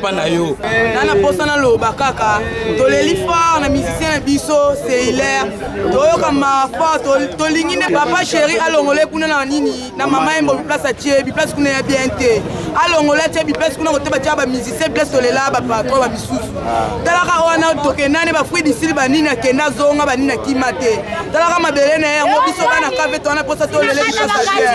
epa na yo. Nana posa na loba kaka. Toleli fort na musicien na biso, c'est hilaire. Toyoka ma fort, tolingine papa chéri alongole kuna na nini na mama embo place a tie, bi place kuna ya bien te. Alongole tie bi place kuna kote ba tia ba musicien place tolela ba patro ba bisusu. Talaka wana tokenane ba fruit d'ici ba nini akenda zonga ba nini akimate. Talaka mabele na yango biso bana kave tona posa tolele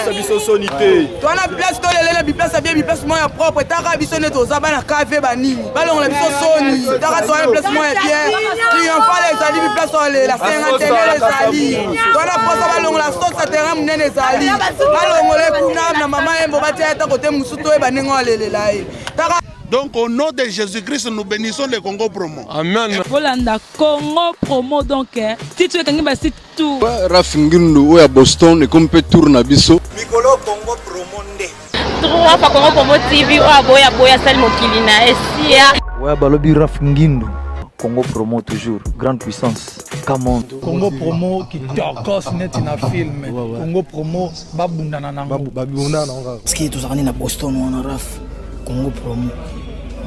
biso sonité. Tona place tolele bi place bien bi place moya propre. Taka biso ne toza bana kave ba nini. Balongola biso soni. Taka tona place moya bien. Triomphal ezali bi place la cinquantaine ezali. Tona posa balongola sauce terrain munene ezali. Balongole kuna na mama embo batia ta côté musuto e baningo alelela e. Taka donc au nom de Jésus-Christ, nous bénissons le Congo Promo. Amen. Volanda Congo Promo donc titre kangi ba site tout. Rafingindu oya Boston et comme peut tourner biso. Mikolo Congo Promo nde. Trois fois Congo Promo TV oya boya sali mokili na esia. Oya balobi Rafingindu. Congo Promo toujours, grande puissance. Come on. Congo Promo qui torcos net na film. Congo Promo babundana nango. Babundana nango. Ski tozakani na Boston wana Raf. Congo Promo.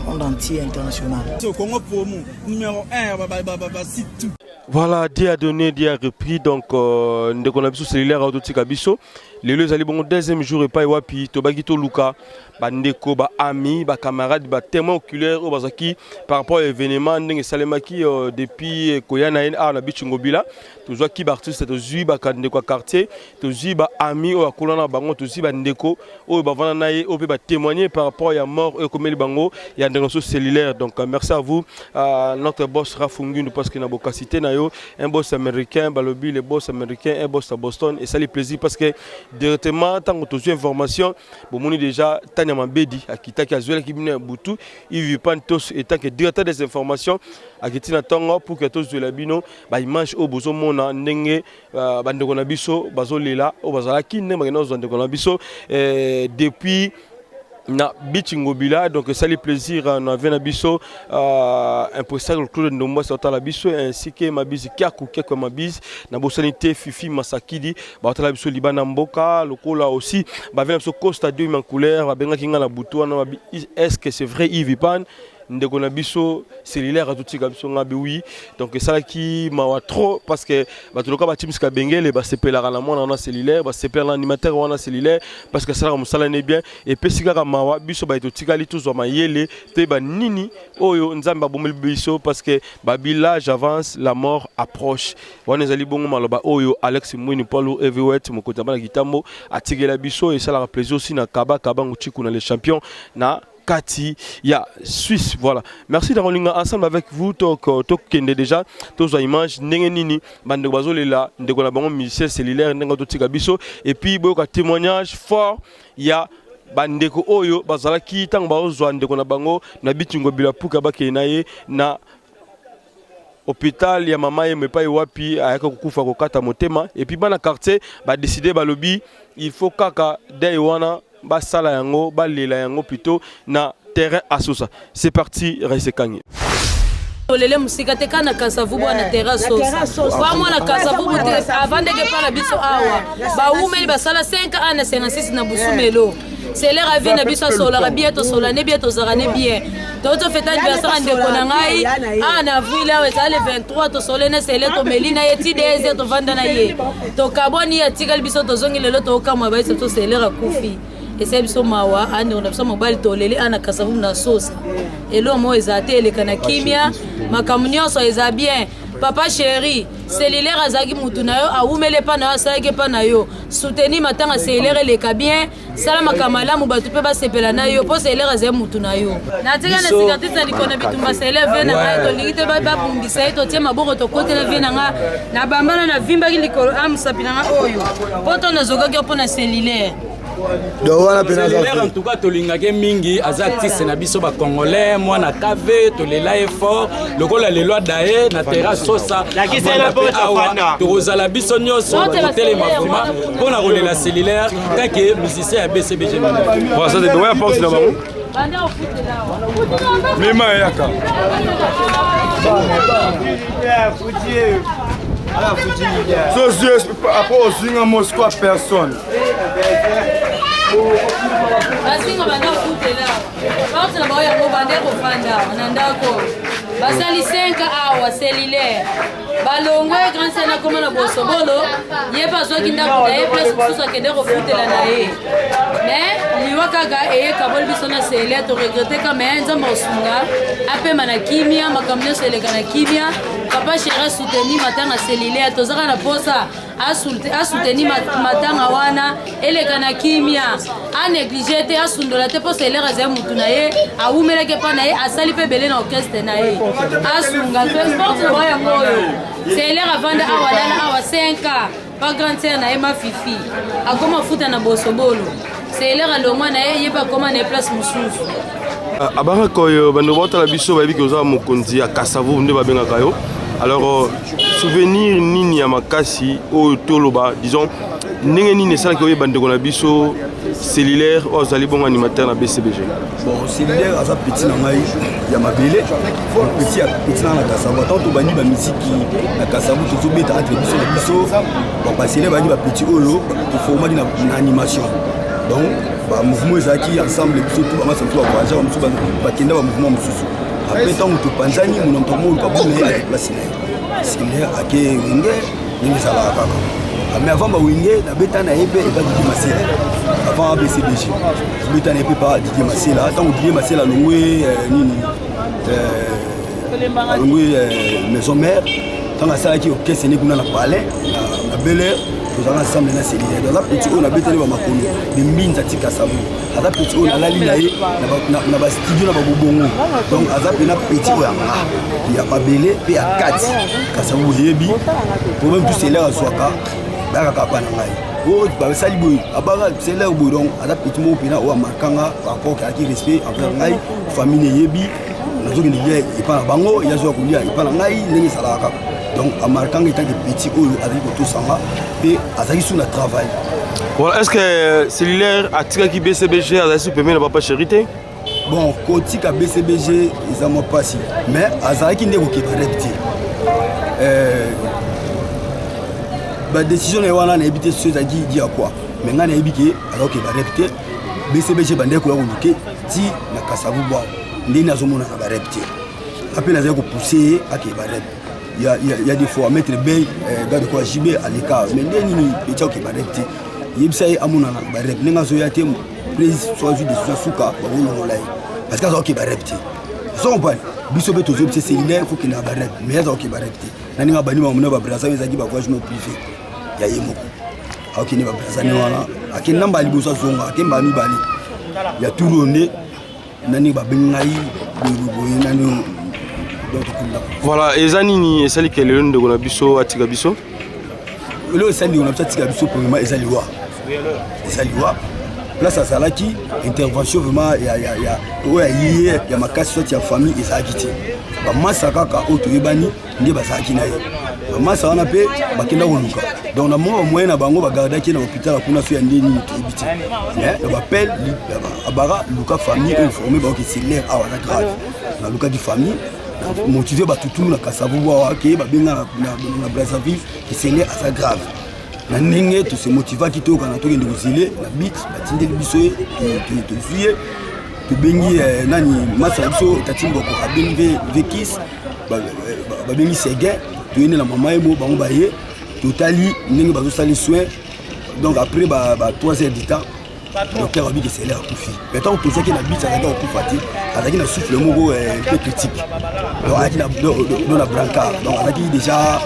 Monde entier international. Congo Promo numéro 1 site tout. Voilà, Dieu a donné, Dieu a repris. Donc, dès qu'on a vu sur cellulaire, Autotikabiso, les deux allaient bon deuxième jour et pas Wapi, Tobagito Luka, Bandeko, ba ami, ba camarade, ba témoin oculaire, au Bazaki, par rapport à l'événement, Ndenge Salemaki, depuis Koyana, na Bichungobila, toujours qui Bartus, c'est Zui, ba Kandeko quartier, Zui, ba ami, au Akolana Bango, Zui, Bandeko, au Bavanaï, au ba témoigner par rapport à la mort, au Komeli Bango, il y a des cellulaire. Donc, merci à vous, notre boss Rafungundu, parce qu'il n'a pas cité, un boss américain, Balobi, le boss américain, un boss à Boston, et ça les plaisir parce que directement, tant qu'on a une information, bon, déjà, Tanya Mambedi, à Kitaki Azuela, qui vient à Boutou, il vit pas tous, et tant que directeur des informations, à Kitina Tonga, pour que tous de la bino, bah, il mange au bozo mona, nenge, bandekonabiso, bazo lela, au bazalaki, nemagnos, bandekonabiso, depuis. Na Bichingobila, donc ça les plaisir on avait na biso impossible Claude Ndomba sur la biso ainsi que ma bise Kaku comme ma bise na bosanité Fifi Masakidi ba la biso Libana Mboka lokola aussi ba vient sur Costa Dieu en couleur ba benga kinga na butu na est-ce que c'est vrai Yves Pan ndeko na biso cellulaire atuti ka biso ngabi oui donc ça qui m'a trop parce que ba toloka ba team ska bengele ba sepela na mona na cellulaire ba sepela animateur wana cellulaire parce que ça comme ça n'est bien et pesika ka mawa biso ba etotika li tuzo mayele te ba nini oyo nzamba bomel biso parce que ba village avance la mort approche wana ezali bongo maloba oyo Alex Mwini Paulo Heavyweight mokota bana kitambo atigela biso et ça la plaisir aussi na kaba nguchiku na les champions na Kati, ya Suisse, voilà. Merci d'avoir ensemble avec vous, Tok Kende déjà, tous les images, Nengenini, Bande Bazo là, Ndeko na bango musicien cellulaire, Nengo Totika Biso, et puis beaucoup de témoignages forts, il y a Bandeko Oyo, Bazalaki, Tang Baozo, Ndeko na bango, na Bitungo Bila Puka Bakenaye, na hôpital, ya mama yeme pa wapi, ayaka kukufa kokata motema, et puis bana quartier, ba décider ba lobby, il faut kaka daiwana. Basala yango, balela yango plutôt na terrain asosa. C'est parti, Raisekanye. Lele musika te kana kasavubu na terrasse ba mwana kasavubu te avant de que para biso awa ba umeli basala 5 ans na 56 na busumelo c'est l'air à vie na biso sola bientôt sola ne bientôt zarane bien toto feta anniversaire ndeko na ngai ana vila wetale 23 to solene sele to melina yeti deze to vanda na ye to kaboni ya tikali biso to zongi lelo to kama ba to c'est l'air à kufi et c'est biso mawa ande on a biso mobile to lele ana kasavubu na sosa elo mo ezate le kana kimia makamunyo so eza bien papa chéri cellulaire azaki mutu na yo awumele pa na yo asalaki pa na yo soutenir matanga cellulaire eleka bien sala makamala mu batu pe basepela na yo po cellulaire azaki mutu na yo natika na cicatrice likona bitumba cellulaire ve na ngai to lingite babumbisa to tie maboko to kote na ve na nga na bambana na vimbaki likolo amusapi na nga oyo po to nazokaki po na cellulaire en tout cas tolingake mingi aza artiste na biso ba congolais mwana kave tolela effort lokola le loi dae na terrasse sosa tozala biso nyonso telema vraiment pona kolela cellulaire kake musicien ya BCBG voilà ça c'est ouais pense là bango mema yaka So, après, on signe à Moscou à personne. basinga banda kutela baotina bao yango bande kofanda na ndako basali 5 awa cellulaire balongwe grand scène akoma na bosobolo ye mpe azwaki ndako na ye place mosusu akende kofutela na ye mais liwa kaka eyekaboli biso na cellulaire toregrete kame nzambe osunga apema na kimia makambo nyonso eleka na kimia papa chéri asuteni matanga cellulaire tozaka na posa asuteni matanga wana eleka na kimia anéglige te asundola te mpo cellulaire azali mutu na ye awumelaki mpa na ye asali mpe ebele na orchestre na ye asunga sport na bao yango oyo cellulaire avanda awa lala awa 5 pa grande sere na ye mafifi akoma futa na bosobolo cellulaire alongwa na ye ye mpe akoma na ye place mosusu abanga oyo bando botala biso bayebi ke oza mokonzi ya Kasavu nde babengaka yo. Alors souvenir nini ya makasi oyo toloba disons ndenge nini esalaki oyo bandeko na biso cellulaire oyo azali bongo animateur na BCBG. Bon cellulaire aza petit na ngai ya mabele petit na Kasavu tant to bani ba misiki na Kasavu tozobeta entre biso na biso bon ba cellulaire bani ba petit oyo to format na animation donc ba mouvement ezaki ensemble biso tout ba masa tout ba voyager ba musu ba kenda ba mouvement mususu après tant to panzani mon ntomo ka bone à déplacer cellulaire ake winge ni sala kaka mais avant ba winge na beta na ebe e ba Didier Masela avant BCBG beta na ebe pa Didier Masela tant Didier Masela longwe nini longwe maison mère tant ça qui orchestre ni kuna na palais na Bel Air nous allons ensemble na cellulaire dans la petite on a beta ni ba makono de mbinza tika sabu aza petit on a la ligne na ba studio na ba bobongo donc aza pena petit ya mabele pe ya 4 Kasavu yebi pour même tout cellulaire azwaka baka kapa na ngai o ba sali boy abanga cellulaire boy donc aza petit mo pena o makanga rapport qui respect envers ngai famille yebi nazo ki ndiye ipana bango yazo kulia ipana ngai ndenge salaka donc amarkanga tant que petit oyo avec tout ça et azaki sur le travail. Voilà, est-ce que cellulaire atika ki BCBG azali sous permis na papa charité? Bon, côté ka BCBG ils ont pas si mais azaki ndeko ki ba repti. Ba décision ne wana na éviter ce ça dit à quoi. Mais ngana ebiki alors que ba repti BCBG bandeko ya kuluke ti na Kasavu bwa ndi nazo mona ba repti. Après nazali ko pousser ake ba repti. Il y a des fois mettre bay gars de quoi JB à l'écart mais nini petit qui va repti yebisai amuna na ba rep ninga zo yate please choisi de suka ba wolo lai parce que ça qui va repti so on parle biso beto zo petit cellulaire faut qu'il na ba rep mais ça qui va repti na ninga bani ba mona ba brasa ezaki ba voyage no privé ya yemo aki ni ba brasa ni wana aki namba liboso zonga aki mbani bali ya turonde nani ba bengai boye nani. Voilà, et Zanini, et celle qui est le nom de Gonabiso, Atika Biso. Le Sandi, on a peut-être Atika Biso pour moi, Ezaliwa. Ezaliwa. Place à Salaki, intervention vraiment, il y a ma casse sur la famille et ça a quitté. Masakaka, Otoibani, n'y a pas ça qui n'a pas. Massa on a payé, Bakina Woluka. Donc, on a moins moyen à Bango, Bagarda qui est dans l'hôpital, à Kuna Suyandi, Tribiti. Mais on appelle Abara, Luka famille, informé, qui c'est l'air à la grave. Dans le cas de famille, motivé ba tout na Kasavu wa ke ba benga na Brazzaville qui c'est là assez grave na ninge to se motiva ki to kana to ngende kuzile na beat ba tindeli biso to suye to bengi nani masa biso tatimbo ko abengi vekis ba bengi sege to ine na mama emo bango ba ye totali ninge ba zo sali soin donc après ba 3 heures du temps docteur a dit que c'est l'air koufi mais tant que ça qui na bite ça va koufati avec na souffle moko un peu critique donc avec dans la brancard donc avec déjà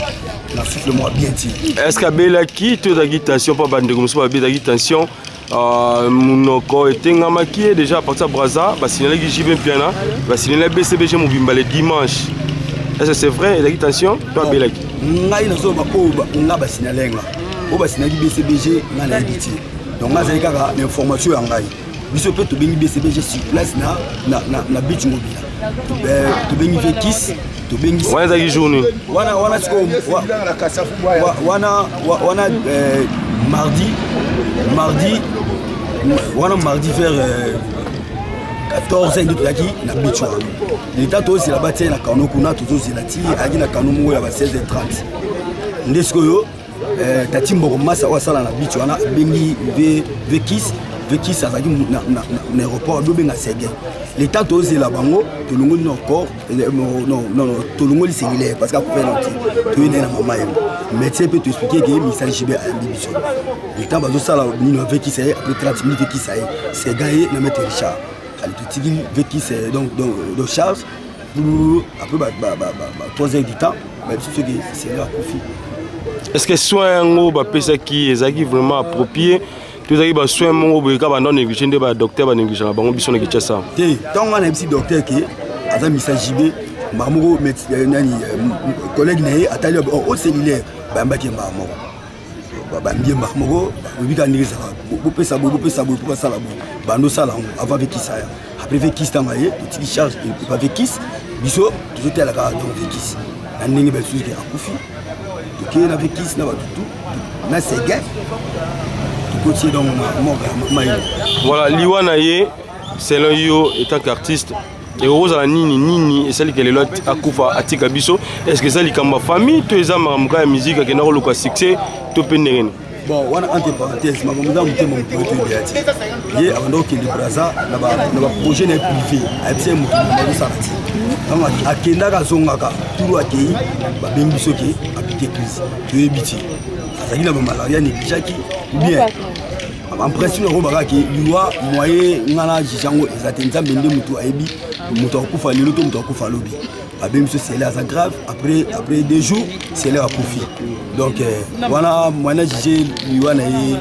na souffle moi bien dit est-ce que bela qui to d'agitation pas bande comme ça ba d'agitation munoko etenga maki déjà à partir de Brazza ba signaler que j'y vais bien là ba signaler BCBG Mobimba le dimanche est-ce que c'est vrai l'agitation pas bela qui ngai na zo ba ko nga ba signalenga o ba signaler BCBG na la habité donc là c'est l'information en ngai biso peut to bengi BCBG sur place na beach mobile to bengi vekis to bengi wana za journée wana siko wana mardi vers 14h de yaki na beach l'état to c'est la bataille na kano kuna to zo zelati aki na kano mo ya ba 16h30 ndesiko yo tatimbo masa wasala na beach wana bengi vekis veki ça zaki na aéroport do benga Séguin l'état tosé la bango to longoli encore non to longoli cellulaire parce que après non tu es na maman médecin peut t'expliquer que message JB a bibiso l'état bazo sala ni veki ça après 30 minutes veki ça c'est gagné na mettre Richard ali to tigi veki c'est donc Charles après 3 heures du temps mais c'est que c'est là profit. Est-ce que soin ngo ba pesa qui ezaki vraiment approprié tous ezaki ba soin ngo boyeka ba non négligé de ba docteur ba négligé ba ngo biso négligé ça té tant on a un petit docteur qui aza message JB mamugo nani collègue naé atali au cellulaire ba mbaki mamugo ba mbie mamugo bika ningisa bo pesa bo sala bo ba no sala avant avec qui ça après avec qui ça maye tu charge pas avec qui biso tu étais là donc avec qui na ningi ba suki akufi qui est avec qui na tout na Séguin côté donc voilà liwana ye selon yo étant qu'artiste et rose la nini et celle qui est là akufa atika biso est-ce que ça likamba famille to eza mamuka ya musique que na ko succès to peneren bon wana entre parenthèses ma mamuka mutemo mpote biati ye avant que le braza na ba projet na privé a bien mutu na sarati kama akenda ka zongaka turu akei ba bengi soki appliquer crise to ebiti azaki na malaria ni bijaki bien en principe on va que loi moyen ngana jijango ezatenza mende mutu ayebi mutu akufa lelo to mutu akufa lobi ba bengi so c'est là ça grave après 2 jours c'est là à profit donc voilà moi na jije loi na ye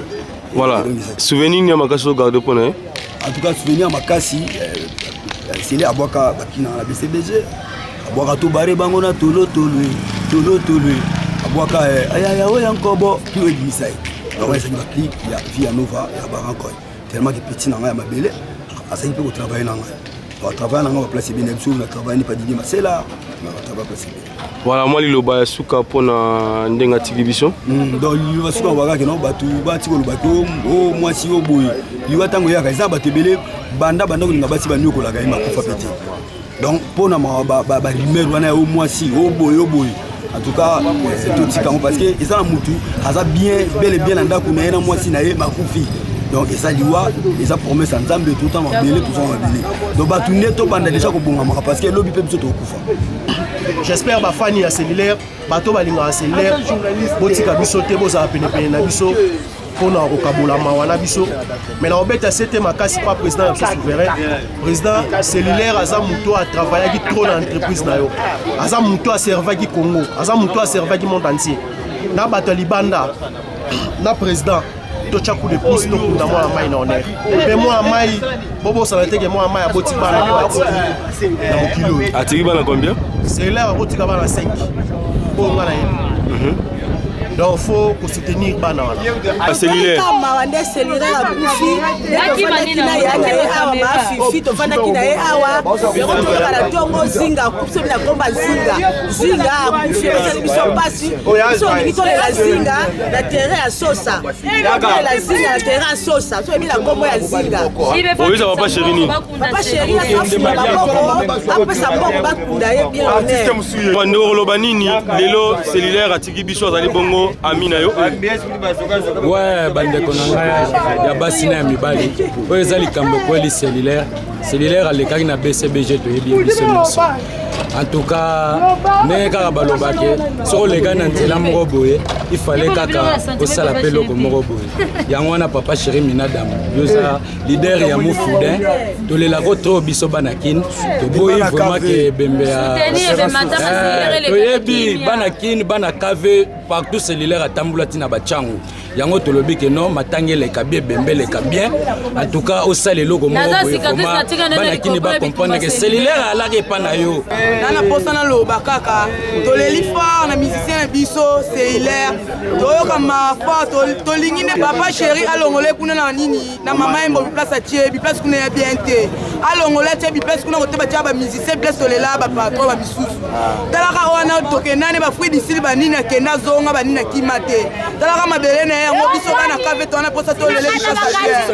voilà souvenir ni makaso garde pona en tout cas souvenir makasi c'est là aboka bakina la BCBG aboka to bare bango na tolo aboka aya oya nkobo tu ebisai donc c'est une clip il y a via Nova il y a Barankoy tellement que petit na ya mabele asa il peut travailler na on travaille na place bien sur na travailler pas Didier Masela na travailler place voilà moi liloba ya suka pona ndenga tikibiso donc liloba suka waka ke no batu bati ko lobako o mwasi o boy liwa tango ya ka za batebele banda ko linga bati banyoko la ga makufa pete donc pona ba rumeur wana o mwasi o boy en tout cas c'est tout ça parce que ils ont mutu aza bien bel et bien anda ko na mwasi na ye makufi donc ça liwa ils ont promesse ensemble tout temps mabele tout ça mabele donc batu neto banda déjà ko bonga parce que lobi pe biso to kufa. J'espère ba fani ya cellulaire bato balinga cellulaire botika biso te boza pene na biso pona ko kabola mawana biso mais na obeta c'était makasi pas président souverain président cellulaire aza muto a travaillé trop dans entreprise na yo aza muto a servi Congo aza muto a servi monde entier na bato libanda na président to chaku de plus to kunda moi mai na honneur mais moi mai bobo ça teke moi mai aboti bana ke bati na mokilo atiki bana combien c'est là aboti ka bana 5 bon ngana donc faut soutenir bana wala cellulaire mawande cellulaire a bufi na ya awa ma fifi to fanda kina ye awa ko para tongo zinga kupso na komba zinga bufi na biso pasi so ni to la zinga na terrain à sosa la zinga na terrain à sosa so bila kombo ya zinga obiza papa chéri ni papa chéri na après ça bon bakunda ye bien honneur wando loba nini lelo cellulaire atiki biso azali bongo amina yo ouais bandeko na ngai ya basi na mibali oyo eza likambo kweli cellulaire alekaki na BCBG toyebi biso nyonso en tout cas ne kaka balobaki soko oleka na nzela moko boye il fallait kaka osala mpe eloko moko boye yango wana papa chéri minadamu yoza leader ya mofudin tolelako to biso bana kini toboyi vraiment ke bembe ya toyebi bana kini bana kave partout cellulaire atambula ntina bachangu yango tolobi ke non matangi eleka bien bembe eleka bien en tout cas osala eloko moko boye bana kini bacomprendre ke cellulaire alaki epa na yo nana posa na loba kaka toleli fort na musicien na biso cellulaire toyoka mafa tolingi ne papa chéri alongole kuna na nini na mama embo place atie place kuna ya bien te alongole atie place kuna kote batia ba musicien place tolela ba patron ba bisusu talaka wana tokendane ba fruit d'ici ba nini akenda zonga ba nini akimate talaka mabele na yango biso bana kave toana posa tolele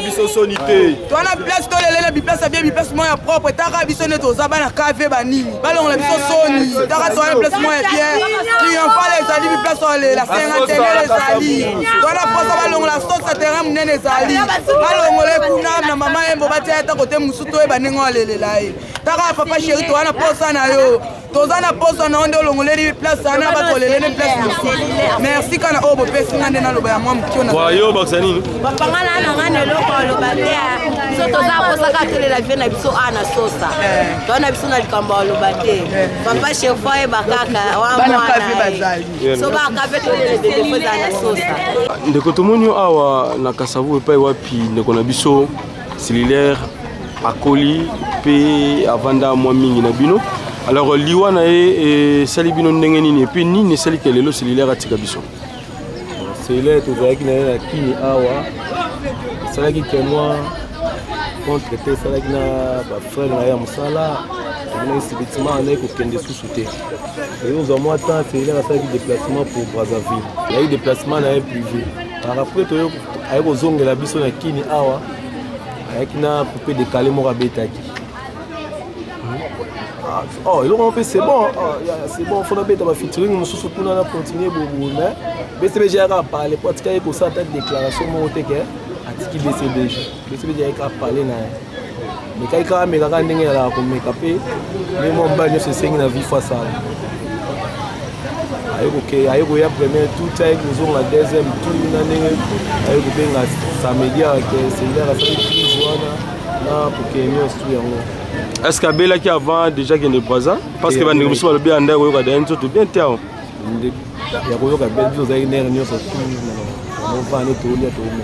biso sonité toana place tolele na biplace bien biplace moya propre taka biso ne toza bana kave banini balongola biso soni taka toana place moya bien triomphal ezali biplace olela cinquantenaire ezali toana posa balongola sosa terrain munene ezali balongole kuna na mama yembo batia ta kote musuto e banengo alelela ye taka papa chéri toana posa na yo toza na posa na onde olongoleli place ana batolele ne place musuto merci kana obo pesi ngande na loba ya mwa mkiona kwa yo baksa nini bapangana na ngane loko loba te so toza posa ka tolela vie na biso ana sosa tona biso na likambo loba te papa chef foye bakaka wa mwana so bakafe tolela bebe foza na sosa ndeko tomoni awa na Kasavu epai wapi ndeko na biso cellulaire akoli pe avanda mwa mingi na bino alors liwa na ye sali bino ndenge nini epi nini esali ke lelo cellulaire atika biso cellulaire tozalaki na ye na kini awa esalaki ke mwa contre te esalaki na bafrere na ye ya mosala emonaki effectivement anayi kokende susu te eyozwa mwa temps cellulaire asalaki déplacement pour Brazzaville ayaki déplacement na ye privé par après toyo aye kozongela biso na kini awa ayaki na coupe décalé moko abetaki oh eloko mpe c'est bon fona beta bafeaturing mosusu kuna na continuer bobo mais BCBG ayaka parle po atika ye kosala ta déclaration moko te ke atiki BCBG ayaka parle na ye mekaki kaka amekaka ndenge yalaka komeka mpe nde mwa mobali nyonso esengi na vie face awa aye koya premier tout aye kozonga deuxième tour na ndenge aye kobenga samedi awake cellulaire asali prise wana na poke nyonso tu yango est-ce que abelaki avant déjà kende Brazza parce que bandeko mosusu balobi anda koyoka daya nzoto bien te awa ya koyoka bel biso ozalaki nere nyonso movane toolia toome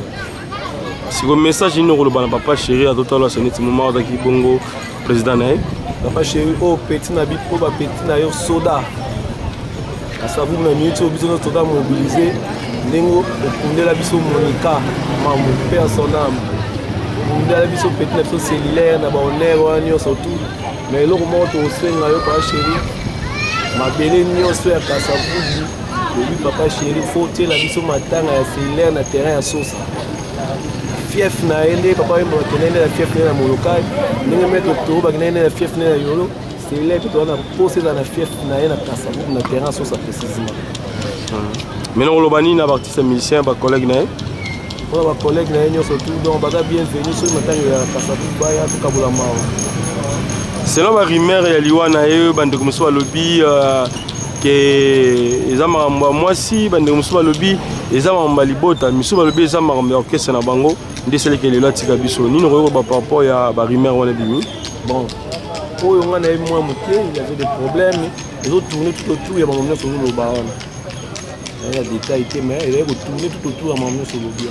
siko message nini okoloba na papa chéri atotala so neti moma ozalaki bongo président na ye papa chéri oyo peti na bipo bapeti na yo soda Kasavu na minute oyo biso nyonso toza mobilize ndenge okundela biso monika mamu mpe ya son âme okundela biso peti na biso cellulaire na bahonneur wana nyonso tout mais eloko moko tokosenga yo papa chéri mabele nyonso ya Kasavu lobi papa chéri fo otiela biso matanga ya cellulaire na terrain ya sosa fief na ye nde papa yembo bakende nde na fief nde na molokali ndenge maître octoro bakende nde na fief nde na yolo cellulaire mpe toza na pose eza na fief na ye na Kasavu na terrain ya sosa précisement maintenant oloba nini na baartiste musicien bacollègue na ye mpona bacollègue na ye nyonso tout donc baza bienvenu soki matanga ya Kasavu baya tokabola mawa selon barumeur ya liwa na ye bandeko mosusu balobi ke eza makambo ya mwasi bandeko mosusu balobi eza makambo ya libota misusu balobi eza makambo ya orchestre na bango nde esalaki lelo atika biso nini okoyoka par rapport ya barumeur wana bimi bon oyo nga na ye mwa moke il avait des problèmes ezotourne tout autour ya makambo nyonso oloba wana ya détail te mais ezali kotourne tout autour ya makambo nyonso olobi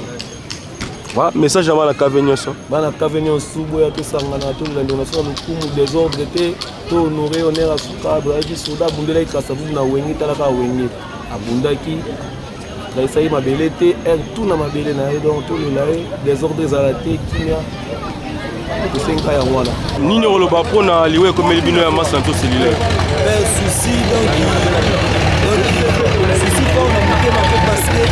wana message ya bana kave nyonso bana kave nyonso boya tosangana tolela ndeko na so na lokumu désordre te to honore honneur asukable ayaki soda abundelaki Kasavu na wenge talaka wenge abundaki esali mabele te tout na mabele na ye donc tolela ye désordre ezala te kimia tosenga yango wana nini okoloba mpona liwa ekomeli bino ya masa na to cellulaire souci donc souci mpona motema mpe paske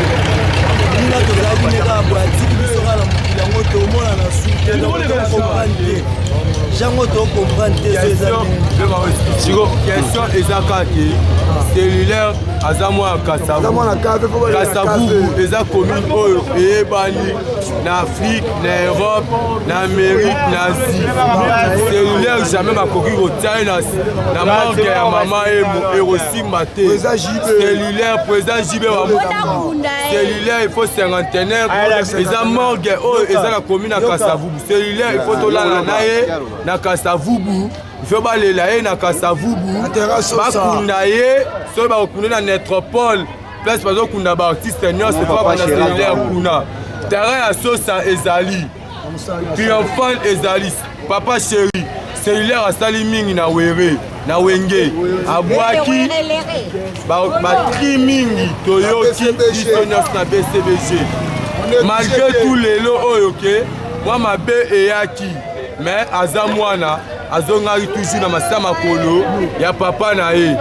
nina tozalaki neka boatiki biso kala mokili yango tomona na su te comprendre te jango tocomprendre te siko question eza kaki cellulaire aza mwana Kasavubu eza commune oyo eyebani na Afrique na Europe na Amérique na Asie cellulaire jamais bakoki kotia na morgue ya mama ekosimba te cellulaire président jibe cellulaire il faut cinquantenaire eza morgue oyo eza na commune ya Kasavubu cellulaire il faut tolala na ye na Kasavubu il faut balela ye na Kasavubu bakunda ye soki bakokunda na métropole place bazokunda baartiste nyonso papa na cellulaire kuna terrain ya sosa ezali triomphal ezali papa chéri cellulaire asali mingi na were na wenge abwaki batri mingi toyoki biso nyonso na BCBG malgré tout lelo oyo ke mwa mabe eyaki mais aza mwana azongaki toujours na masama makolo ya papa na ye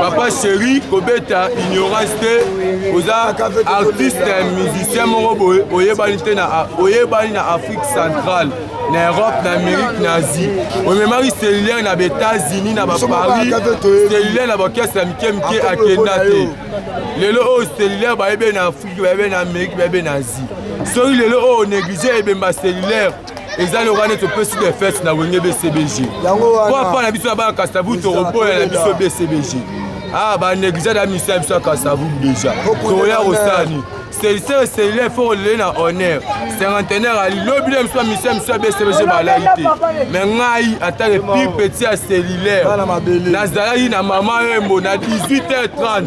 papa chéri kobeta ignorance te oza artiste musicien moko boye oyebani na Afrique centrale na Europe na Amérique na Asie omemaki cellulaire na États-Unis na Paris cellulaire na bakese ya mike akenda te lelo oyo cellulaire bayebe na Afrique bayebe na Amérique bayebe na Asie soki lelo oyo néglige ebemba cellulaire ezali okane topesi de fete na wenge BCBG po apa na biso na bana Kasavu toroboya na biso BCBG banéglige na misa ya biso ya Kasavu déjà toya kosani cellulaire faut relele na honneur cinquantenaire ali lobi na biso ya misa ya biso ya BCBG balaki te mais ngai atake pi petit ya cellulaire nazalaki na mama embo na 18h30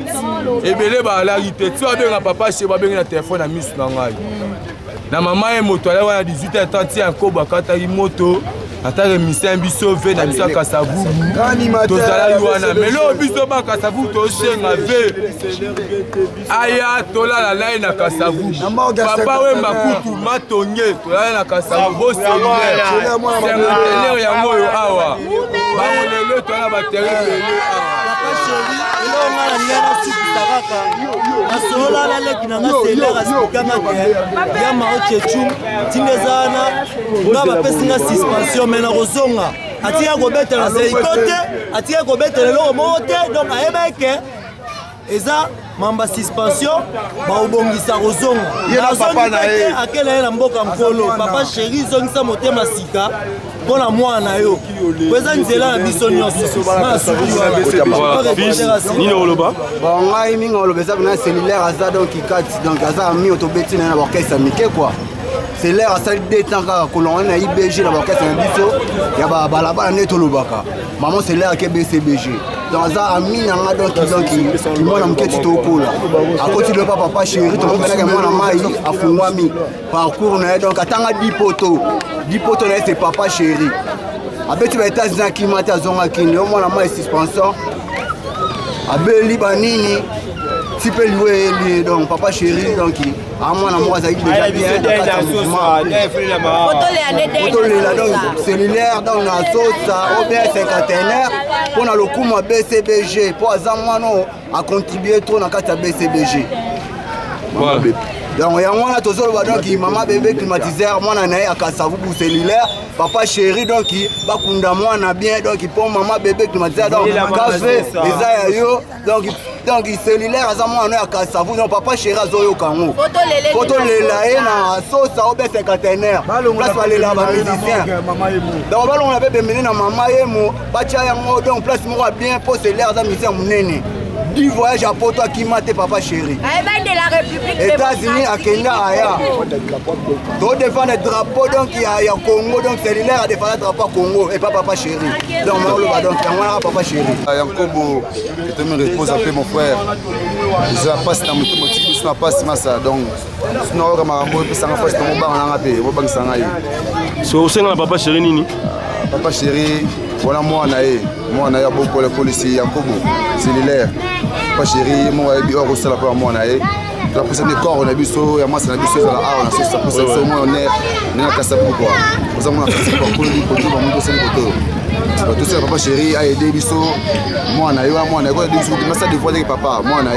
ebele balaki te ti babenga papa che babengi na telefone na miso na ngai na mama ye moto ala wana 18h30 ya nkobo akataki moto atake misa biso ve na biso ya Kasavu tozalaki wana melo biso ba Kasavu toshenga ve aya tolala lai na Kasavu papa we makutu matonge tolala na Kasavu bo cellulaire yango oyo awa bamolelo tola batere pele awa nasola laleki nanga selera asplikanga te ya maochechu tindezana nga bapesinga suspension me na kozonga atika kobetela seiko te atika kobetela eloko moko te donc ayebeke eza mamba suspension baobongisa kozonga nazongi te akela ye na mboka nkolo papa sheri zongisa motema sika mpona mwana yo po eza nzela na biso nyonso nini oloba ngai mingi oloba eza pena cellulaire aza donc kati donc aza ami tobeti na baorkestre mike quoi cellulaire asali 2 temps kaka kolonga na IBG na baorkestre na biso ya balabala nde tolobaka mama cellulaire ake BCBG donc aza ami nanga donc mwana moke ti tokola akoti lopa papa chéri tomobenaka mwana mai afungwami parcours na ye donc atanga 10 poto na ye c'est papa chéri abeti ba États-Unis akima te azongaki yo mwana mai suspension abeli banini ti mpe liwe eli donc papa chéri donc amwana moko azalaki déjà bien fotolela donc cellulaire donc na sosa ou bien cinquantenaire mpo na lokumu ya BCBG mpo aza mwana acontribue trop na kati ya BCBG donc yango wana tozoloba donc mama bébé climatiseur mwana na ye ya Kasavu bu cellulaire papa chéri donc bakunda mwana bien donc mpo mama bébé climatiseur donc kafe eza ya yo donc cellulaire aza mwana ya Kasavu donc papa chéri azoyoka ngo fotolela ye na sosa obe cinquantenaire place balela bamusicien donc balongola mpe bemeli na mama ye mo batia yango donc place moko ya bien mpo cellulaire aza musicien monene 10 voyages à Poto Akima te papa chéri. États-Unis à Kenya aya. To défendre le drapeau donc il y a Congo donc cellulaire à défendre le drapeau Congo et pas papa chéri. Donc moi le va donc on papa chéri. Yankobo je me repose après mon frère. Je passe dans mon motif sur la passe massa donc sinon on va me passer en face de mon bar on a paix, on va banque ça ngaï. So senga papa chéri nini? Papa chéri voilà moi na ya beaucoup les policiers Yankobo cellulaire. Papa chéri moi bi oro sala pour moi na la personne de corps on a biso ya masa na biso za la on a ça pour ça moi on est na Kasavu quoi nous avons fait pour pour ba mundo sala koto tout ça papa chéri a aidé biso moi na yo ko biso mais ça de fois que papa moi na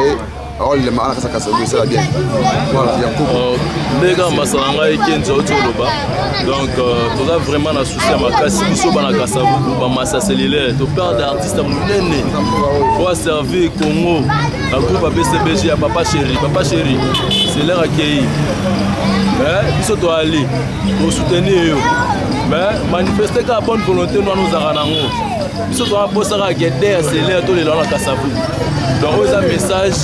all le mana kasa Kasavu ça bien voilà Yankobo mbega masala ngai kenzo otoloba donc tu as vraiment la souci à makasi biso bana Kasavu ba masa cellulaire to perdre artiste munene pour servir Congo la groupe BCBG à papa chéri c'est l'air accueilli mais biso to aller pour soutenir mais manifester ka bonne volonté nous aranango biso to aposaka geder c'est l'air to le la Kasavu donc oza message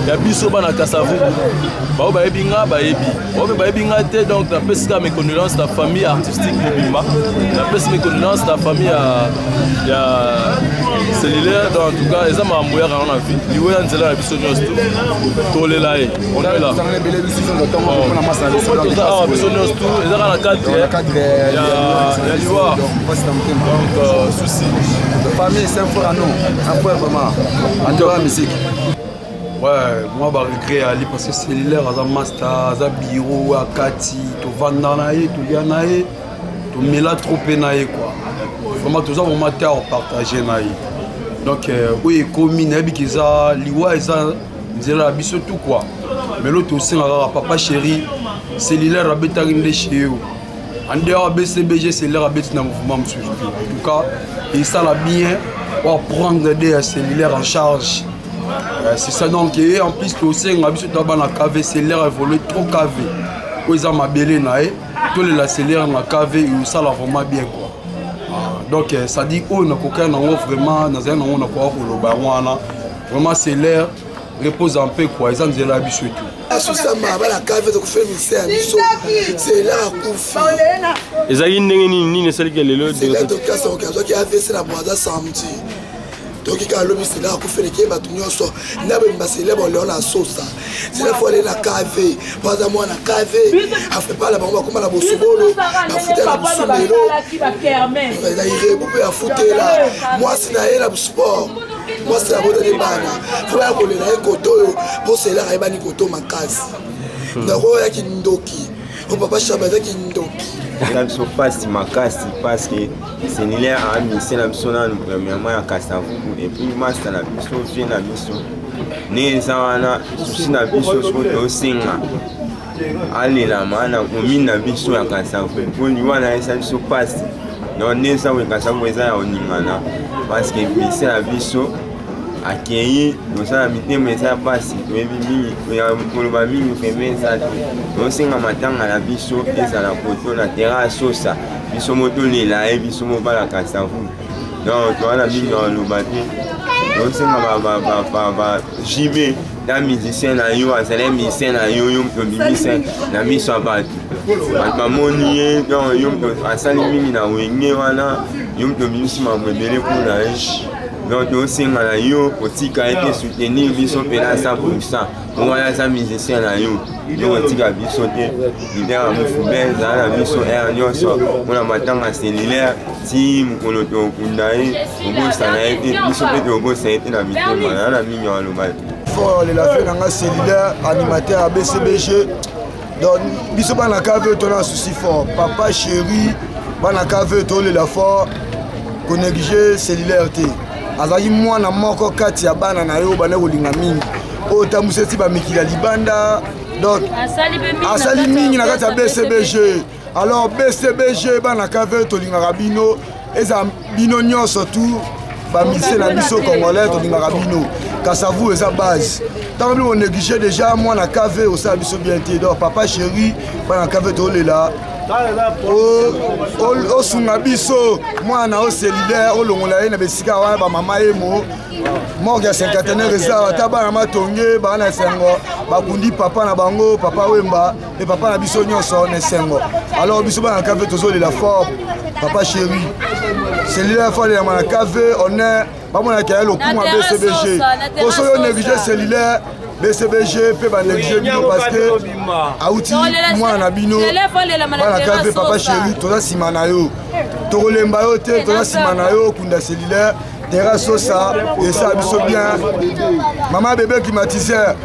ya biso bana Kasavu bao bayebinga bayebi bao bayebinga te donc na pesika mes condoléances ta famille artistique mobimba na pesika mes condoléances ta famille ya cellulaire donc en tout cas eza mambo ya kana na vie liwe ya nzela ya biso nyonso to lela e on est là ah biso nyonso eza kana cadre ya liwa donc souci famille c'est un frère à nous un frère vraiment en dehors de la musique. Ouais, moi je regret Ali parce que cellulaire, à master, à bureau, à Kati, tu vas dans la haie, tu viens dans la haie, tomela trop mpe na ye quoi vraiment toza vraiment te apartage na ye donc oyo ekomi nayebiki eza liwa eza nzela na biso tout quoi mais lo tosenga kaka papa chéri cellulaire abetaki nde chez yo andehors BCBG cellulaire abeti na mouvement mosusu te en tout cas esala bien prendre des cellulaires en charge c'est ça donc et en plus tosenga biso toba na KV cellulaire évolue trop KV oyo eza mabele na ye tolela cellulaire na KV esala vraiment bien quoi donc ça dit oyo nakokai nango vraiment nazali nango nakoka koloba yango wana vraiment cellulaire repose un peu quoi eza nzela ya biso etu asusama bana kave tokufela ministère ya biso cellulaire akufi ezalaki ndenge nini esaliki lelo cellulaire tokasa okazwaki avc na boaza samedi toki kaka lobi cellulaire akufela eke bato nyonso na bemba cellulaire boleo na sosa cellulaire fo ale na kave boaza mwana kave afepala bango bakoma na bosobolo bafutela na bosumelo na irebu mpe afutela mwasi na ye na sport mwasi na botani bana fo baya kolela ye koto oyo mpo cellulaire ayebani koto makasi ndako oyo yaki ndoki o papa shaba ezaki ndoki na biso mpasi makasi parce que cellulaire amise na biso nanu premièrement ya kasavubu epuis masta na biso vie na biso ndenge eza wana susi na biso so tosenga alelama na komine na biso ya kasavubu mpo liwana eza biso mpasi donc nde eza boye kasavubu eza ya koningana parce que mise na biso akei tosala mitema eza mpasi toyebi mingi koloba mingi pembe eza te tosenga matanga na biso ezala koto na terrain ya sosa biso motolela ye biso mobalaka savu donc towana mingi aloba te tosenga jibe na musicien na yo azali musicien na yo yo moto bimisa na miso ya bato bato bamoni ye donc yo moto asali mingi na wenge wana yo moto bimisi mambo ebele mpona ye donc tosenga na yo kotika ete soutenir biso mpena 100% owana aza musicien na yo yo kotika biso te lider ya mofube ezala na biso aire nyonso mpona matanga cellulaire ti mokolo tokunda ye obosana ye te biso mpe tokobosa ye te na mitema na na mingi aloba fort lela fe nanga cellulaire animateur ya BCBG donc biso bana kave tona souci fort papa chéri bana kave tolela fort konéglige cellulaire te azalaki mwana moko kati ya bana na yo bana kolinga mingi oyo tambuseti bamikili ya libanda donc asali mingi na kati ya BCBG alors BCBG bana kave tolingaka bino eza bino nyonso tu bamisie na biso congolais tolingaka bino kasavu eza base ntango bino konéglige déjà mwana kave osala biso bien te donc papa chéri bana kave tolela osunga biso mwana o cellulaire olongola ye na besika wana bamama ye morgue ya cinquantenaire eza ata bana matonge baa na esengo bakundi papa na bango papa wemba e papa na biso nyonso na esengo alors biso bana kave tozolela fort papa chéri cellulaire fort ya mwana kave honneur bamonaka ye lokumu ya BCBG poso yo néglige cellulaire BCBG mpe banéglige bino parce que auti mwana na bino bana kave papa chéri toza nsima na yo tokolemba yo te toza nsima na yo okunda cellulaire terrain sosa esala biso bien mama bébé climatiseur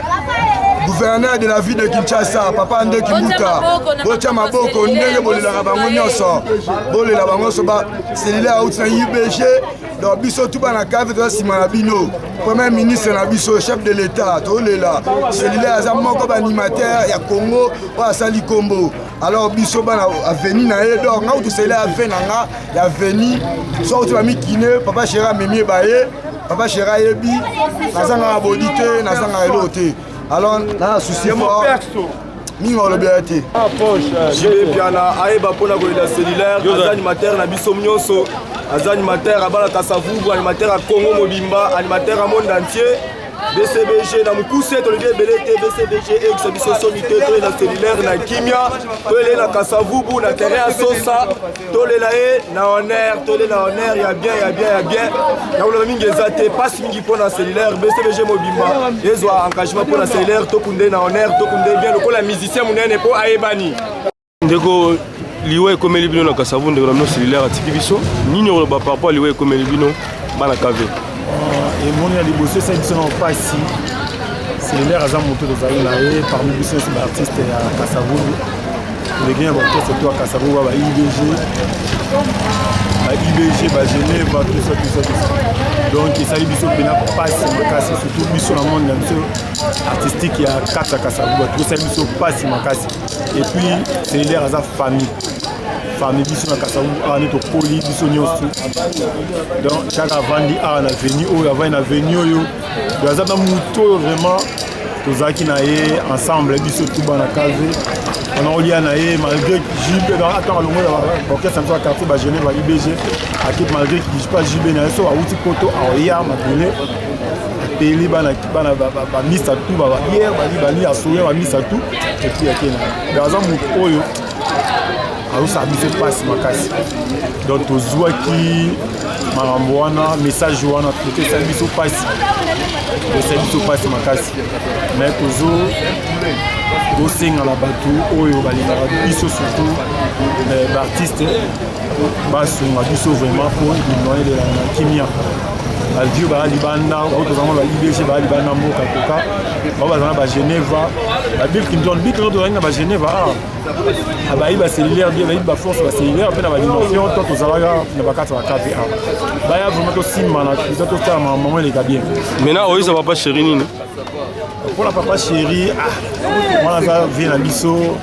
gouverneur de la ville de Kinshasa papa nde Kimbuta botia maboko ndenge bolelaka bango nyonso bolela bango nyonso cellulaire auti na UBG donc biso tu bana kave toza nsima na bino premier ministre na biso chef de l'état tolela cellulaire aza moko baanimateur ya Congo oyo asali kombo alors biso bana aveni na ye donc nga utu cellulaire ave na nga ya veni so uti bamikine papa chéri amemi baye papa chéri ayebi nazanga na bodi te nazanga elo te alors na souci fort mingi olobela te jibe piana ayeba mpona kolela cellulaire aza animateur na biso nyonso aza animateur abana kasavubu animateur ya Congo mobimba animateur ya monde entier BCBG na mokuse tolobi ebele te BCBG ekisa biso soni te tolela cellulaire na kimia tolela na kasavubu na terrain ya sosa tolela ye na honneur tolela honneur ya bien na koloba mingi eza te pasi mingi mpona cellulaire BCBG mobimba ezwa engagement mpona cellulaire tokunde na honneur tokunde bien lokola musicien monene mpo ayebani ndeko liwa ekomeli bino na kasavu ndeko na bino cellulaire atiki biso nini oloba par rapport liwa ekomeli bino bana kave emoni ya liboso esali biso na mpasi cellulaire aza moto tozali na ye parmi biso nyonso baartiste ya kasavulu les gains surtout à Kassavo, à IBG, à Genève, tout ça. Donc il s'agit de bien passer ma casse, surtout mission dans le monde artistique, il y a 4 à Kassavo, tout ça mission passe ma casse. Et puis c'est l'air à sa famille. Famille mission à Kassavo, on est au poli, mission donc chaque avant dit à l'avenir, avant une avenir, il y a un mouton vraiment. Tous qui naïe ensemble, biso tout bas na case. On a lié naïe malgré JB dans attends le monde orchestre central quartier ba Genève ba IBG. Aki malgré qui dis pas JB na so a outi poto a hier ma télé. Peli ba na ba misa tout ba hier ba li a sourire ba misa tout et puis aki na. Dans un mot oyo a ça biso passe ma casse. Donc tozwa ki marambwana message wana que ça biso passe. Le service au passe ma casse. Mais toujours, au sein à la bateau, ils sont surtout les artistes, ils sont vraiment pour ils de la chimie. Aldio ba libana otozama ba IBG ba libana mboka koka ba bazana ba Genève ba Bill Clinton ba Genève ba iba cellulaire bien ba force ba cellulaire pe na ba dimension to tozalaga na ba 4 ba KPA ba ya vraiment to simana to ta maman les gars bien maintenant oui ça va pas chéri nini pour la papa chéri moi ça vient à biso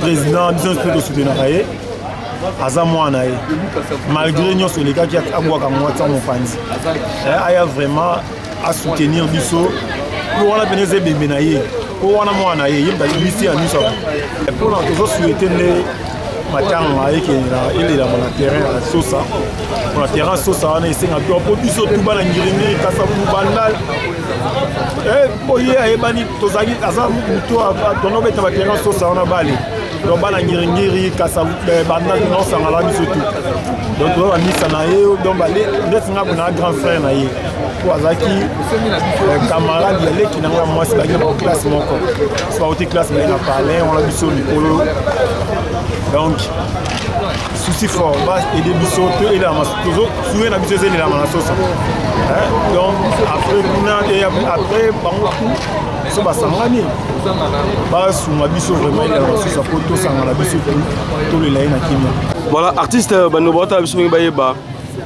président biso peut soutenir aye aza mwana ye malgré nyonso les gars qui abwaka mwata mopanzi aya vraiment à soutenir biso pour wana peneze bebe na ye pour wana mwana ye yemba bisi ya miso pour la toujours souhaiter les matanga ayeke il est dans le terrain à Sosa pour la terrain Sosa wana esenga to pour biso tout bana ngiringi kasa bubandal boye ayebani tozaki aza muto tono beta terrain Sosa wana bale donc bana ngiri kasa banda non sangala biso tout donc on va misa na ye donc balé ndesinga bona grand frère na ye ko azaki camarade yale ki nanga mwasi ba ngeba classe moko soit autre classe mais na parler on la biso likolo donc souci fort ba aider biso to et la toujours soué na biso zeli la manasosa donc après kuna et après bango so basangani basuma biso vraiment il a reçu sa photo sangala biso tout le laina kimia. Voilà artiste banobota biso ngi bayeba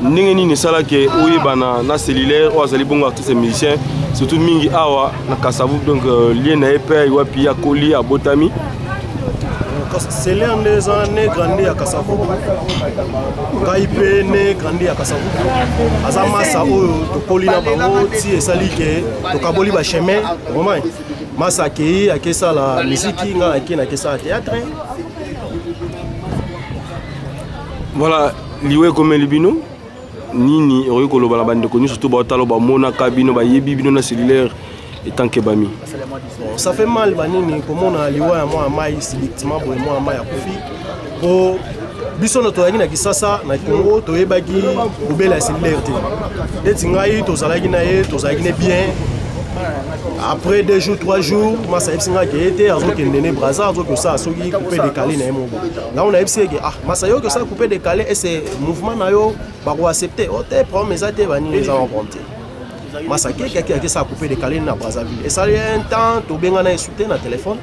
ndenge nini sala ke oyebana na cellulaire o azali bongo artiste musicien surtout mingi awa na Kasavu donc lien na epe wapi akoli abotami. C'est l'un des années grandi à Kasavu. Kaipe né grandi à Kasavu. Azama sa o to kolina bango ti esali ke to kaboli ba chemin vraiment. Masa ke akesa la musique nga akena akesa théâtre. Voilà, liwe comme libino nini oyo koloba la bande connu surtout ba talo ba mona kabino ba yebi bino na cellulaire etant que bami. Ça fait mal banini comme on a liwa moi mai victime boy moi mai akufi po biso no toyaki na Kisasa na Congo toyebaki obela cellulaire te etingai tozalaki na ye tozalaki ne bien après 2 jours 3 jours moi ça epsinga ki était azo kendene Brazza azo que ça soki coupé décalé na mo là on a epsé que masayo que ça coupé décalé et c'est mouvement na yo ba ko accepter o te promesse ate bani za rencontrer masa qui ça coupé décalé na Brazzaville et ça un temps to benga na insulter na téléphone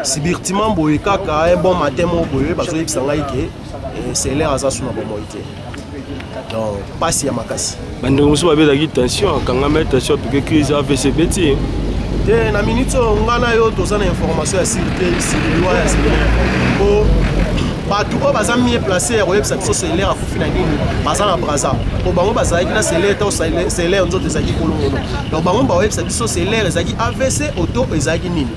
sibirtima boye kaka un bon matin mo boye bazo epsanga ke c'est l'air aza suna bon moité donc passe ya makasi bande muso babe daki tension kanga mettre tension pour que crise AVC petit te na minute ngana yo tozana information ya sécurité civile ya civile po bato oyo baza mieux placé koyebisa biso cellulaire akufi na nini baza na Brazza po bango bazalaki na cellulaire to cellulaire nzoto ezalaki kolongono donc bango baoyebisa biso cellulaire ezalaki AVC auto ezalaki nini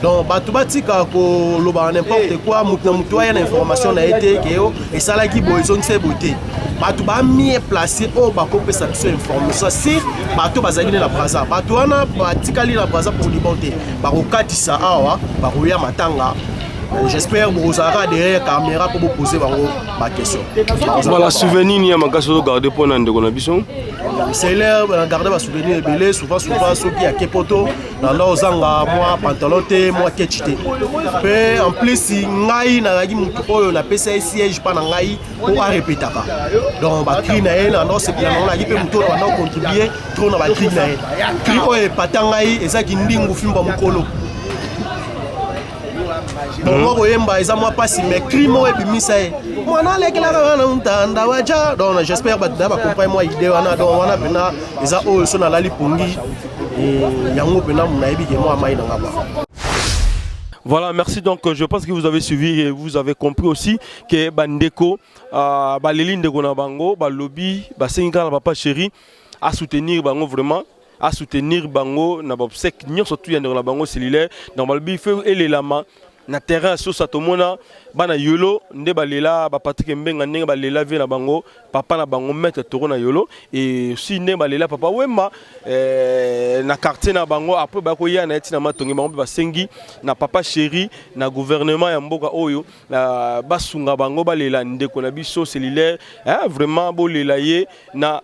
donc bato batika koloba n'importe quoi mutu na mutu aya na information na ete keyo esalaki boye ezongisa bote bato ba mieux placé oyo bakopesa biso information si bato bazalaki na Brazza bato wana batikali na Brazza pour liberté bakokatisa awa bakoya matanga. J'espère que vous aurez derrière la caméra pour vous poser ma question. Voilà, souvenir ni amakaso garder pour nande kona biso. C'est l'air de garder ma souvenir belé souvent ceux qui a kepoto dans l'ozanga moi pantalon té moi ketchité. Pe en plus si ngai na lagi mutu oyo na pesa siège pas na ngai pour répéter pas. Donc ba cri na ena non c'est bien on lagi pe mutu on contribuer trop na ba cri na ena. Cri oyo patangai ezaki ndingu fimba mukolo. bongo koyemba eza mwa pasi mais crime oyo ebimisa ye mwana alekelaka wana ntanda waja donc j'espère bada bacomprendre mwa idée wana donc wana mpena eza oyo so nalali pongi yango mpena nayebi ke mwa mai nanga ba. Voilà, merci. Donc, je pense que vous avez suivi et vous avez compris aussi que Bandeko, Baleli Ndeko na Bango, Balobi, Basenga na Papa Chéri, à soutenir Bango vraiment, à soutenir Bango, na Bobsek, n'y surtout y a na Bango cellulaire, dans Balbi, fait et les lamas. Na terrain so satomona bana yolo nde balela ba Patrick Mbenga ndenge balela vie na bango papa na bango mettre toro na yolo et si nde balela papa wema na quartier na bango après ba ko ya na etina matongi bango ba sengi na Papa Chéri na gouvernement ya mboka oyo basunga bango balela ndeko na biso cellulaire vraiment bolela ye na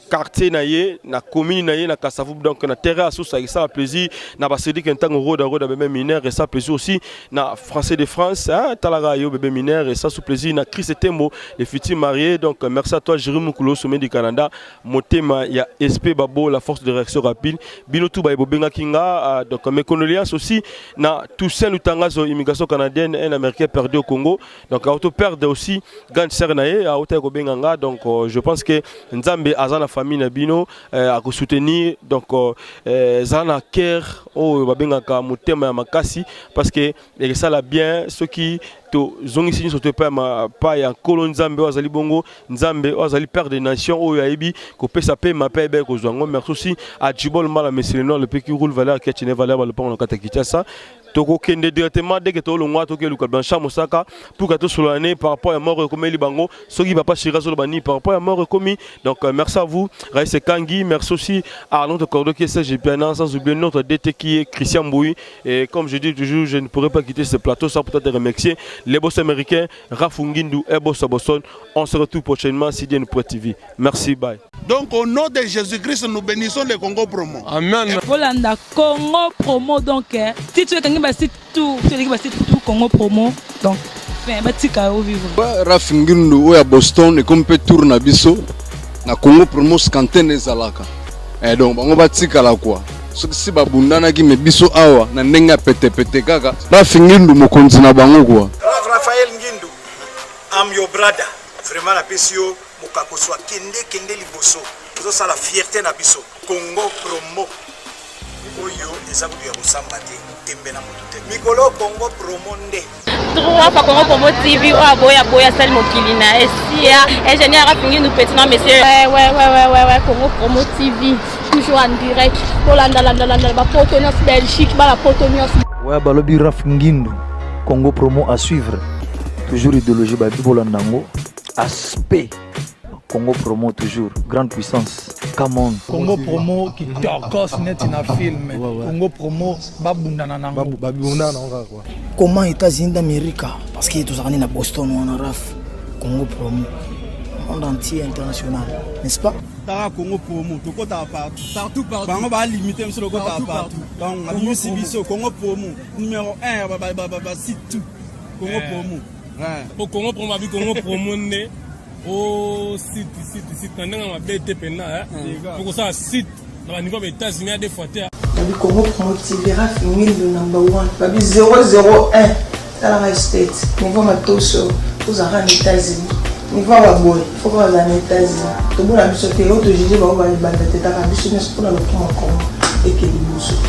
quartier na ye na commune na ye na Kasavubu donc na terrain à ça ça plaisir na basedi kentango roda bébé mineur et ça plaisir aussi na Français de France talaga yo bébé mineur et ça sous plaisir na Chris Tembo les futurs mariés donc merci à toi Jérôme Moukulo sommet du Canada motema ya SP Babo la force de réaction rapide binotou ba bobenga kinga donc mes condoléances aussi na Toussaint Lutangazo immigration canadienne un américain perdu au Congo donc auto perdre aussi Ganser na ye auto ko benganga donc je pense que Nzambe azana famille Nabino à soutenir donc Zana Ker au babengaka motema ya makasi parce que ça la bien ceux qui to zongi sini surtout pas ya kolo Nzambe wazali bongo Nzambe wazali père des nations o yaebi ko pesa pe mape be ko zongo merci aussi à Djibol Mala monsieur le pays qui roule valeur qui tient valeur le pont na Kinshasa toko kende directement dès que to longwa to ke luka blancha mosaka pour que to solane par rapport à mort comme libango soki Papa Chéri zo bani par rapport à mort commis donc merci à vous Raïs Kangi merci aussi à notre cordo qui est CGPN sans oublier notre DT qui est Christian Mbouy et comme je dis toujours je ne pourrais pas quitter ce plateau sans peut-être remercier les boss américains Rafungindu et Boss Bosson on se retrouve prochainement si Dieu nous prête TV merci bye. Donc au nom de Jésus-Christ nous bénissons le Congo Promo. Amen. Volanda Congo Promo donc si tu es basi tout Congo Promo donc batika au vivre Rafingindu oya Boston et comme peut tourner biso na Congo Promo scanten ezalaka et donc bango batika la quoi si babundana ki mebiso awa na ndenga pete kaka Rafingindu mokonzi na bango quoi Raphaël Ngindu I'm your brother vraiment la pesio mokako soit kende liboso ça la fierté na biso Congo Promo oyo ezabu ya bosamba te tembe na moto te mikolo Congo Promo nde Trois Congo Promo TV boya sali mokili na esia ingénieur Rafingindu petit non monsieur ouais Congo Promo TV toujours en direct pour la Potonios Belgique la Potonios ouais balobi Rafingindu Congo Promo à suivre toujours idéologie ba bibolandango aspect Congo Promo toujours grande puissance come on Congo Promo qui torcos net na film Congo Promo babundana nango quoi comment États-Unis d'Amérique parce que tous na Boston on a raf Congo Promo monde entier international n'est-ce pas ta Congo Promo to kota partout bango ba limiter monsieur le kota partout donc Congo Promo Congo Promo numéro 1 ba site tout Congo Promo pour Congo Promo abi Congo Promo né au site ndanga mabete pena pour ça site dans niveau des États-Unis des fois babi Congo Promo TV Rafingindu number 1 babi 001 dans la state niveau matoso aux États-Unis niveau wa boy faut pas les États-Unis to bona biso te auto juger ba ba banda teta ka biso ne pour le Congo et que